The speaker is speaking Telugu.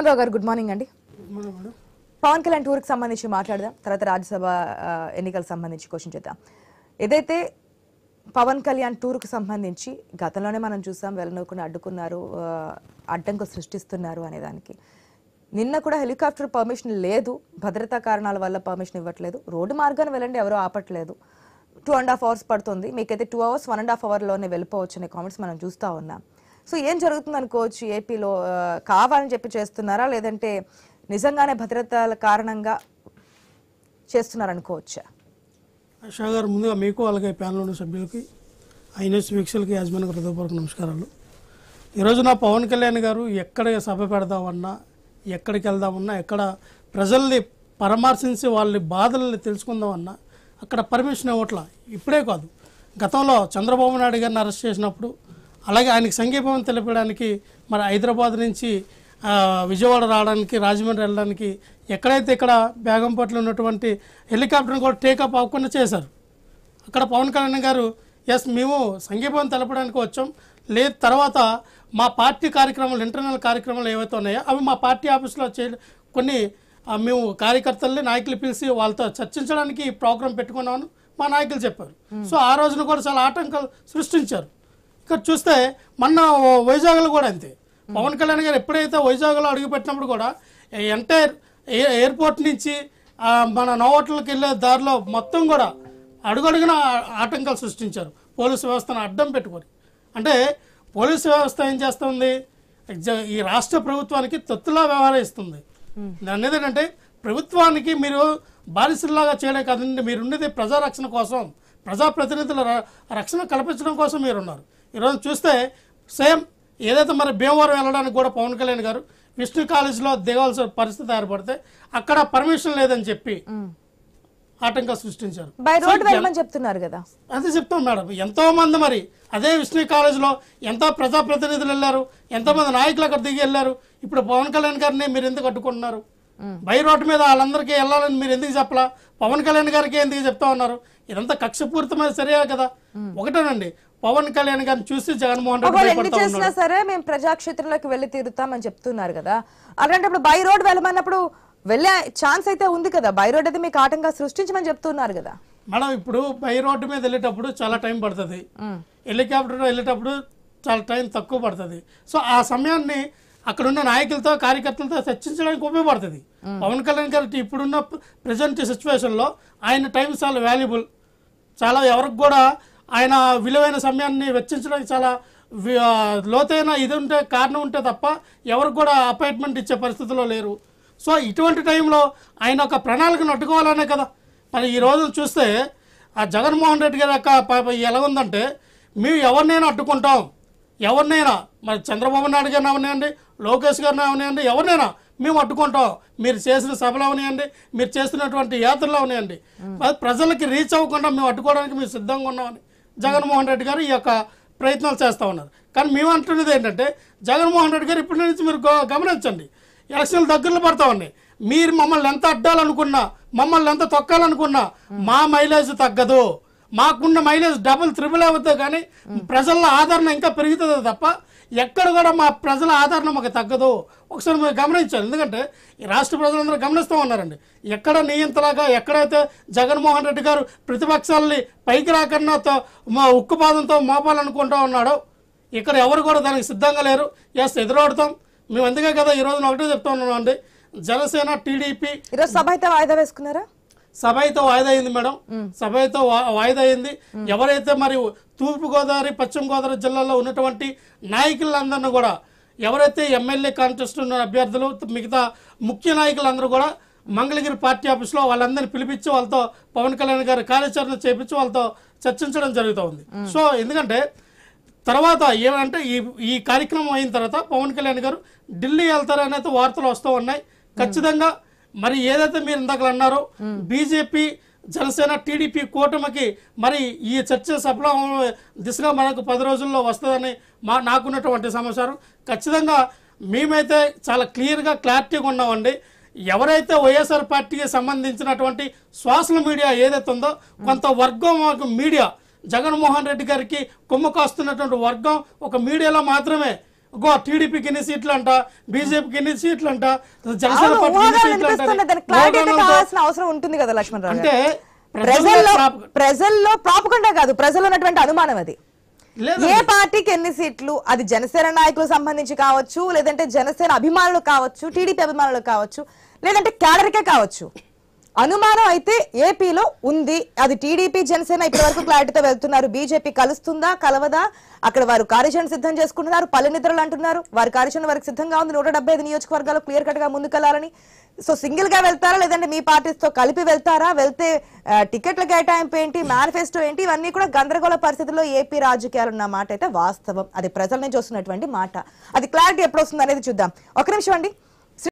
రావు గారు గుడ్ మార్నింగ్ అండి. పవన్ కళ్యాణ్ టూర్కి సంబంధించి మాట్లాడదాం, తర్వాత రాజ్యసభ ఎన్నికలకు సంబంధించి క్వశ్చన్ చేద్దాం. ఏదైతే పవన్ కళ్యాణ్ టూర్కి సంబంధించి గతంలోనే మనం చూసాం, వెళ్ళనకుండా అడ్డుకున్నారు, అడ్డంకులు సృష్టిస్తున్నారు అనేదానికి. నిన్న కూడా హెలికాప్టర్ పర్మిషన్ లేదు, భద్రతా కారణాల వల్ల పర్మిషన్ ఇవ్వట్లేదు, రోడ్డు మార్గాన్ని వెళ్ళండి ఎవరో ఆపట్లేదు, 2.5 hours పడుతుంది, మీకైతే 2 hours 1.5 hourలోనే వెళ్ళిపోవచ్చు అనే కామెంట్స్ మనం చూస్తూ ఉన్నాం. సో ఏం జరుగుతుంది అనుకోవచ్చు? ఏపీలో కావాలని చెప్పి చేస్తున్నారా, లేదంటే నిజంగానే భద్రతల కారణంగా చేస్తున్నారనుకోవచ్చా? ఆశా గారు, ముందుగా మీకు అలాగే ప్యానెల్ సభ్యులకి, ఐఎన్ఎస్ వీక్షకులకి, యాజమాన్యకు హృదయపూర్వక నమస్కారాలు. ఈరోజు నా పవన్ కళ్యాణ్ గారు ఎక్కడ సభ పెడదామన్నా, ఎక్కడికి వెళ్దామన్నా, ఎక్కడ ప్రజల్ని పరామర్శించి వాళ్ళ బాధల్ని తెలుసుకుందామన్నా అక్కడ పర్మిషన్ ఇవ్వట్లా. ఇప్పుడే కాదు, గతంలో చంద్రబాబు నాయుడు గారిని అరెస్ట్ చేసినప్పుడు, అలాగే ఆయనకి సంఘీభావం తెలపడానికి మరి హైదరాబాద్ నుంచి విజయవాడ రావడానికి, రాజమండ్రి వెళ్ళడానికి, ఎక్కడైతే ఇక్కడ బేగంపట్ల ఉన్నటువంటి హెలికాప్టర్ని కూడా టేకప్ అవ్వకుండా చేశారు. అక్కడ పవన్ కళ్యాణ్ గారు ఎస్ మేము సంఘీభావం తెలపడానికి వచ్చాం, లేదు తర్వాత మా పార్టీ కార్యక్రమాలు, ఇంటర్నల్ కార్యక్రమాలు ఏవైతే ఉన్నాయో అవి మా పార్టీ ఆఫీస్లో కొన్ని మేము కార్యకర్తల్ని, నాయకులు పిలిచి వాళ్ళతో చర్చించడానికి ఈ ప్రోగ్రాం పెట్టుకున్నామని మా నాయకులు చెప్పారు. సో ఆ రోజున కూడా చాలా ఆటంకాలు సృష్టించారు. ఇక్కడ చూస్తే మొన్న వైజాగ్లో కూడా అంతే. పవన్ కళ్యాణ్ గారు ఎప్పుడైతే వైజాగ్లో అడుగుపెట్టినప్పుడు కూడా ఎంటైర్ ఎయిర్పోర్ట్ నుంచి మన నోవోటల్కి వెళ్ళే దారిలో మొత్తం కూడా అడుగడుగున ఆటంకాలు సృష్టించారు, పోలీసు వ్యవస్థను అడ్డం పెట్టుకొని. అంటే పోలీసు వ్యవస్థ ఏం చేస్తుంది, ఈ రాష్ట్ర ప్రభుత్వానికి తొత్తులా వ్యవహరిస్తుంది. దాని ఏంటంటే ప్రభుత్వానికి మీరు బానిసలాగా చేయడం కాదండి, మీరున్నది ప్రజారక్షణ కోసం, ప్రజాప్రతినిధుల రక్షణ కల్పించడం కోసం మీరున్నారు. ఈరోజు చూస్తే సేమ్ ఏదైతే మరి భీమవరం వెళ్ళడానికి కూడా పవన్ కళ్యాణ్ గారు విష్ణు కాలేజీలో దిగాల్సిన పరిస్థితి ఏర్పడితే అక్కడ పర్మిషన్ లేదని చెప్పి ఆటంకాలు సృష్టించారు. చెప్తున్నారు కదా, అదే చెప్తాం మేడం. ఎంతో మంది మరి అదే విష్ణు కాలేజీలో ఎంతో ప్రజాప్రతినిధులు వెళ్ళారు, ఎంతోమంది నాయకులు అక్కడ దిగి వెళ్ళారు. ఇప్పుడు పవన్ కళ్యాణ్ గారిని మీరు ఎందుకు అడ్డుకుంటున్నారు? బై రోడ్డు మీద వాళ్ళందరికీ వెళ్ళాలని మీరు ఎందుకు చెప్పలా? పవన్ కళ్యాణ్ గారికి ఎందుకు చెప్తా ఉన్నారు? ఇదంతా కక్షపూరితమైన సరియే కదా. ఒకటేనండి, పవన్ కళ్యాణ్ గారిని చూసి జగన్మోహన్ రెడ్డి చేసినా సరే మేము ప్రజాక్షేత్రంలోకి వెళ్ళి తీరుతామని చెప్తున్నారు కదా. అలాంటప్పుడు బై రోడ్ వెళ్ళమన్నప్పుడు వెళ్ళే ఛాన్స్ అయితే ఉంది కదా, బై రోడ్ అయితే మీకు ఆటంగా సృష్టించమని చెప్తున్నారు కదా మేడం. ఇప్పుడు బై రోడ్డు మీద వెళ్ళేటప్పుడు చాలా టైం పడుతుంది, హెలికాప్టర్ వెళ్ళేటప్పుడు చాలా టైం తక్కువ పడుతుంది. సో ఆ సమయాన్ని అక్కడున్న నాయకులతో, కార్యకర్తలతో చర్చించడానికి ఉపయోగపడుతుంది. పవన్ కళ్యాణ్ గారి ఇప్పుడున్న ప్రజెంట్ సిచ్యువేషన్లో ఆయన టైం చాలా వాల్యుబుల్, చాలా ఎవరికి కూడా ఆయన విలువైన సమయాన్ని వెచ్చించడానికి చాలా లోతైన ఇది ఉంటే కారణం ఉంటే తప్ప ఎవరికి కూడా అపాయింట్మెంట్ ఇచ్చే పరిస్థితిలో లేరు. సో ఇటువంటి టైంలో ఆయన ఒక ప్రణాళికను అడ్డుకోవాలనే కదా. మరి ఈ రోజు చూస్తే ఆ జగన్మోహన్ రెడ్డి గారి యొక్క ఎలా ఉందంటే, మేము ఎవరినైనా అడ్డుకుంటాం, ఎవరినైనా మరి చంద్రబాబు నాయుడు గారిని అవనివ్వండి, లోకేష్ గారిని అవనివ్వండి, ఎవరినైనా మేము అడ్డుకుంటాం. మీరు చేసిన సభలు అవనివ్వండి, మీరు చేస్తున్నటువంటి యాత్రలు అవనివ్వండి, ప్రజలకి రీచ్ అవ్వకుండా మేము అడ్డుకోవడానికి మేము సిద్ధంగా ఉన్నామని జగన్మోహన్ రెడ్డి గారు ఈ యొక్క ప్రయత్నాలు చేస్తూ ఉన్నారు. కానీ మేము అంటున్నది ఏంటంటే, జగన్మోహన్ రెడ్డి గారు ఇప్పటి నుంచి మీరు గమనించండి, ఎలక్షన్లు దగ్గరలో పడతా ఉన్నాయి. మీరు మమ్మల్ని ఎంత అడ్డాలనుకున్నా, మమ్మల్ని ఎంత తొక్కాలనుకున్నా మా మైలేజ్ తగ్గదు. మాకున్న మైలేజ్ డబుల్ త్రిబుల్ అవుతుంది, కానీ ప్రజల ఆదరణ ఇంకా పెరుగుతుంది తప్ప ఎక్కడ కూడా మా ప్రజల ఆదరణ మాకు తగ్గదు. ఒకసారి మీరు గమనించాలి. ఎందుకంటే ఈ రాష్ట్ర ప్రజలందరూ గమనిస్తూ ఉన్నారండి. ఎక్కడ నియంతలాగా, ఎక్కడైతే జగన్మోహన్ రెడ్డి గారు ప్రతిపక్షాలని పైకి రాకన్నా మా ఉక్కుపాదంతో మోపాలనుకుంటూ ఉన్నాడో, ఇక్కడ ఎవరు కూడా దానికి సిద్ధంగా లేరు. ఎస్, ఎదురాడుతాం మేము. అందుకే కదా ఈ రోజున ఒకటే చెప్తా ఉన్నాం అండి, జనసేన, టీడీపీ సభ అయితే వాయిదా వేసుకున్నారా? సభ అయితే వాయిదా అయింది మేడం, సభ అయితే వాయిదా అయింది. ఎవరైతే మరి తూర్పుగోదావరి, పశ్చిమ గోదావరి జిల్లాలో ఉన్నటువంటి నాయకులందరినీ కూడా, ఎవరైతే ఎమ్మెల్యే కాంటెస్ట్ ఉన్న అభ్యర్థులు, మిగతా ముఖ్య నాయకులందరూ కూడా మంగళగిరి పార్టీ ఆఫీస్లో వాళ్ళందరినీ పిలిపించి వాళ్ళతో పవన్ కళ్యాణ్ గారి కార్యాచరణ చేపించి వాళ్ళతో చర్చించడం జరుగుతూ ఉంది. సో ఎందుకంటే తర్వాత ఏమంటే ఈ కార్యక్రమం అయిన తర్వాత పవన్ కళ్యాణ్ గారు ఢిల్లీ వెళ్తారనేది వార్తలు వస్తూ ఉన్నాయి. ఖచ్చితంగా మరి ఏదైతే మీరు ఇందాక అన్నారో, బీజేపీ, జనసేన, టీడీపీ కూటమికి మరి ఈ చర్చ సఫలం దిశగా మనకు 10 రోజుల్లో వస్తుందని నాకున్నటువంటి సమాచారం. ఖచ్చితంగా మేమైతే చాలా క్లియర్గా, క్లారిటీగా ఉన్నామండి. ఎవరైతే వైఎస్ఆర్ పార్టీకి సంబంధించినటువంటి సోషల్ మీడియా ఏదైతే ఉందో, కొంత వర్గం మీడియా, జగన్మోహన్ రెడ్డి గారికి కొమ్ము కాస్తున్నటువంటి వర్గం ఒక మీడియాలో మాత్రమే టీడీపీకి ఎన్ని సీట్లు అంట, బీజేపీకి ఎన్ని సీట్లు అంట, జనసేన అవును, పార్టీకి ఎన్ని ఊహాగానాలు సీట్లు వినిపిస్తున్నాయి. దానికి అంటారు. క్లారిటీ అయితే ఊహాగానాలతో కావాల్సిన అవసరం ఉంటుంది కదా లక్ష్మణ్ రావు గారు. అంటే ప్రజల్లో ప్రాపకుండా కాదు, ప్రజల్లో ఉన్నటువంటి అనుమానం అది. లేదు ఏ పార్టీకి ఎన్ని సీట్లు, అది జనసేన నాయకులకు సంబంధించి కావచ్చు, లేదంటే జనసేన అభిమానులు కావచ్చు, టీడీపీ అభిమానులు కావచ్చు, లేదంటే క్యాడర్కే కావచ్చు, అనుమానం అయితే ఏపీలో ఉంది. అది టీడీపీ జనసేన ఇప్పటి వరకు క్లారిటీతో వెళ్తున్నారు. బీజేపీ కలుస్తుందా కలవదా, అక్కడ వారు కార్యాచరణ సిద్ధం చేసుకుంటున్నారు. పల్లె నిద్రలు అంటున్నారు, వారి కార్యాచరణ వారికి సిద్ధంగా ఉంది. 175 నియోజకవర్గాలు క్లియర్ కట్ గా ముందుకెళ్లాలని. సో సింగిల్ గా వెళ్తారా, లేదంటే మీ పార్టీతో కలిపి వెళ్తారా, వెళ్తే టికెట్ల కేటాయింపు ఏంటి, మేనిఫెస్టో ఏంటి, ఇవన్నీ కూడా గందరగోళ పరిస్థితుల్లో ఏపీ రాజకీయాలు ఉన్న మాట అయితే వాస్తవం. అది ప్రజల నుంచి వస్తున్నటువంటి మాట. అది క్లారిటీ ఎప్పుడు వస్తుంది అనేది చూద్దాం. ఒక నిమిషం అండి.